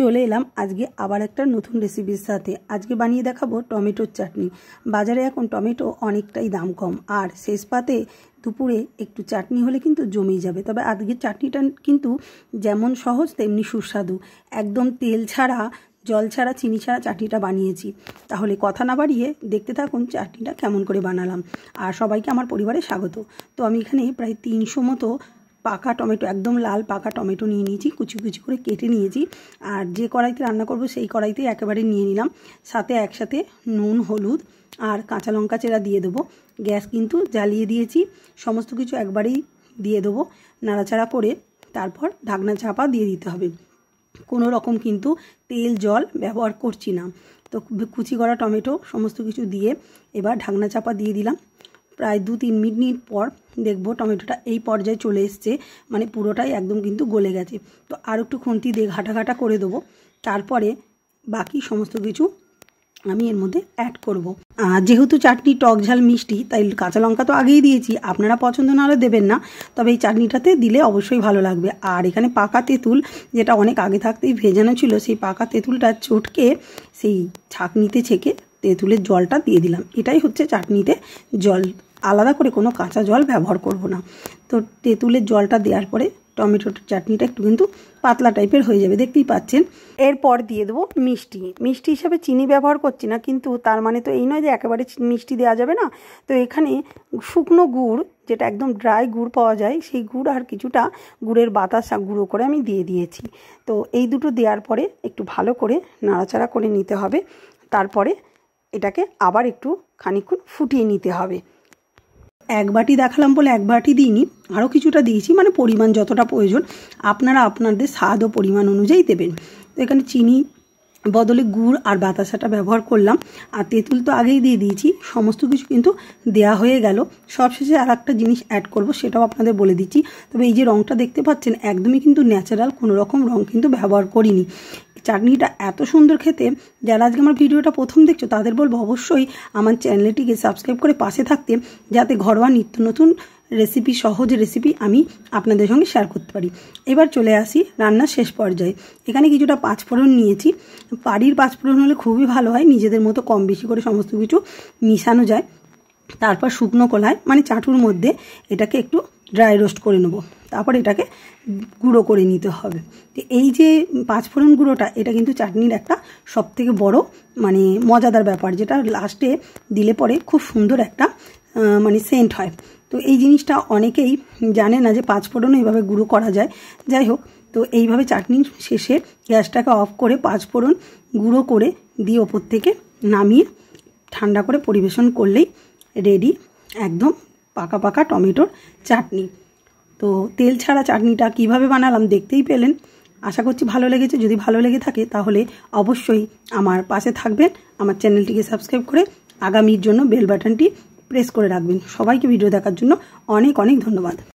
চলে এলাম আজকে আবার একটা নতুন রেসিপির সাথে। আজকে বানিয়ে দেখাবো টমেটোর চাটনি। বাজারে এখন টমেটো অনেকটাই দাম কম, আর শেষ পাতে দুপুরে একটু চাটনি হলে কিন্তু জমেই যাবে। তবে আজকের চাটনিটা কিন্তু যেমন সহজ তেমনি সুস্বাদু। একদম তেল ছাড়া, জল ছাড়া, চিনি ছাড়া চাটনিটা বানিয়েছি। তাহলে কথা না বাড়িয়ে দেখতে থাকুন চাটনিটা কেমন করে বানালাম। আর সবাইকে আমার পরিবারে স্বাগত। তো আমি এখানে প্রায় 300 মতো পাকা টমেটো, একদম লাল পাকা টমেটো নিয়ে নিয়েছি, কুচি কুচি করে কেটে নিয়েছি। আর যে কড়াইতে রান্না করব সেই কড়াইতে একেবারে নিয়ে নিলাম। সাথে একসাথে নুন, হলুদ আর কাঁচা লঙ্কা চেরা দিয়ে দেবো। গ্যাস কিন্তু জ্বালিয়ে দিয়েছি। সমস্ত কিছু একবারেই দিয়ে দেবো, নাড়াচাড়া করে তারপর ঢাকনা চাপা দিয়ে দিতে হবে। কোনো রকম কিন্তু তেল জল ব্যবহার করছি না। তো কুচি করা টমেটো সমস্ত কিছু দিয়ে এবার ঢাকনা চাপা দিয়ে দিলাম। প্রায় 2-3 মিনিট পর দেখবো টমেটোটা এই পর্যায়ে চলে এসছে, মানে পুরোটাই একদম কিন্তু গলে গেছে। তো আর একটু খুন্তি দিয়ে ঘাটা ঘাটা করে দেবো। তারপরে বাকি সমস্ত কিছু আমি এর মধ্যে অ্যাড করব। যেহেতু চাটনি টক ঝাল মিষ্টি, তাই কাঁচা লঙ্কা তো আগেই দিয়েছি। আপনারা পছন্দ না হলে দেবেন না, তবে এই চাটনিটাতে দিলে অবশ্যই ভালো লাগবে। আর এখানে পাকা তেঁতুল, যেটা অনেক আগে থাকতেই ভেজানো ছিল, সেই পাকা তেঁতুলটা চটকে সেই ছাঁকনিতে ছেঁকে তেঁতুলের জলটা দিয়ে দিলাম। এটাই হচ্ছে চাটনিতে জল, আলাদা করে কোনো কাঁচা জল ব্যবহার করব না। তো তেঁতুলের জলটা দেওয়ার পরে টমেটোর চাটনিটা একটু কিন্তু পাতলা টাইপের হয়ে যাবে, দেখতেই পাচ্ছেন। এরপর দিয়ে দেবো মিষ্টি। মিষ্টি হিসাবে চিনি ব্যবহার করছি না, কিন্তু তার মানে তো এই নয় যে একেবারে মিষ্টি দেওয়া যাবে না। তো এখানে শুকনো গুড়, যেটা একদম ড্রাই গুড় পাওয়া যায়, সেই গুড় আর কিছুটা গুড়ের বাতাসা গুঁড়ো করে আমি দিয়ে দিয়েছি। তো এই দুটো দেওয়ার পরে একটু ভালো করে নাড়াচাড়া করে নিতে হবে। তারপরে এটাকে আবার একটু খানিকক্ষণ ফুটিয়ে নিতে হবে। এক বাটি দেখালাম বলে এক বাটি দিইনি, আরও কিছুটা দিয়েছি, মানে পরিমাণ যতটা প্রয়োজন আপনারা আপনাদের স্বাদ ও পরিমাণ অনুযায়ী দেবেন। তো এখানে চিনি বদলে গুড় আর বাতাসাটা ব্যবহার করলাম। আর তেঁতুল তো আগেই দিয়ে দিয়েছি। সমস্ত কিছু কিন্তু দেয়া হয়ে গেল। সবশেষে আর একটা জিনিস অ্যাড করব, সেটাও আপনাদের বলে দিচ্ছি। তবে এই যে রঙটা দেখতে পাচ্ছেন, একদমই কিন্তু ন্যাচারাল, কোনো রকম রঙ কিন্তু ব্যবহার করিনি। চাটনিটা এত সুন্দর খেতে। যারা আজকে আমার ভিডিওটা প্রথম দেখছো তাদের বলবো অবশ্যই আমার চ্যানেলটিকে সাবস্ক্রাইব করে পাশে থাকতে, যাতে ঘরোয়া নিত্য নতুন রেসিপি, সহজ রেসিপি আমি আপনাদের সঙ্গে শেয়ার করতে পারি। এবার চলে আসি রান্নার শেষ পর্যায়ে। এখানে কিছুটা পাঁচফোড়ন নিয়েছি। বাড়ির পাঁচফোড়ন হলে খুবই ভালো হয়, নিজেদের মতো কম বেশি করে সমস্ত কিছু মিশানো যায়। তারপর শুকনো কলায়, মানে চাটুর মধ্যে এটাকে একটু ড্রাই রোস্ট করে নেব। তারপর এটাকে গুঁড়ো করে নিতে হবে। তো এই যে পাঁচফোড়ন গুঁড়োটা, এটা কিন্তু চাটনির একটা সবথেকে বড় মানে মজাদার ব্যাপার, যেটা লাস্টে দিলে পরে খুব সুন্দর একটা মানে সেন্ট হয়। তো এই জিনিসটা অনেকেই জানে না যে পাঁচফোড়নও এইভাবে গুঁড়ো করা যায়। যাই হোক, তো এইভাবে চাটনির শেষে গ্যাসটাকে অফ করে পাঁচফোড়ন গুঁড়ো করে দিয়ে ওপর থেকে নামিয়ে ঠান্ডা করে পরিবেশন করলেই রেডি একদম পাকা পাকা টমেটোর চাটনি। তো তেল ছাড়া চাটনিটা কিভাবে বানালাম দেখতেই পেলেন। আশা করছি ভালো লেগেছে। যদি ভালো লেগে থাকে তাহলে অবশ্যই আমার পাশে থাকবেন, আমার চ্যানেলটিকে সাবস্ক্রাইব করে আগামীর জন্য বেল বাটনটি প্রেস করে রাখবেন। সবাইকে ভিডিও দেখার জন্য অনেক অনেক ধন্যবাদ।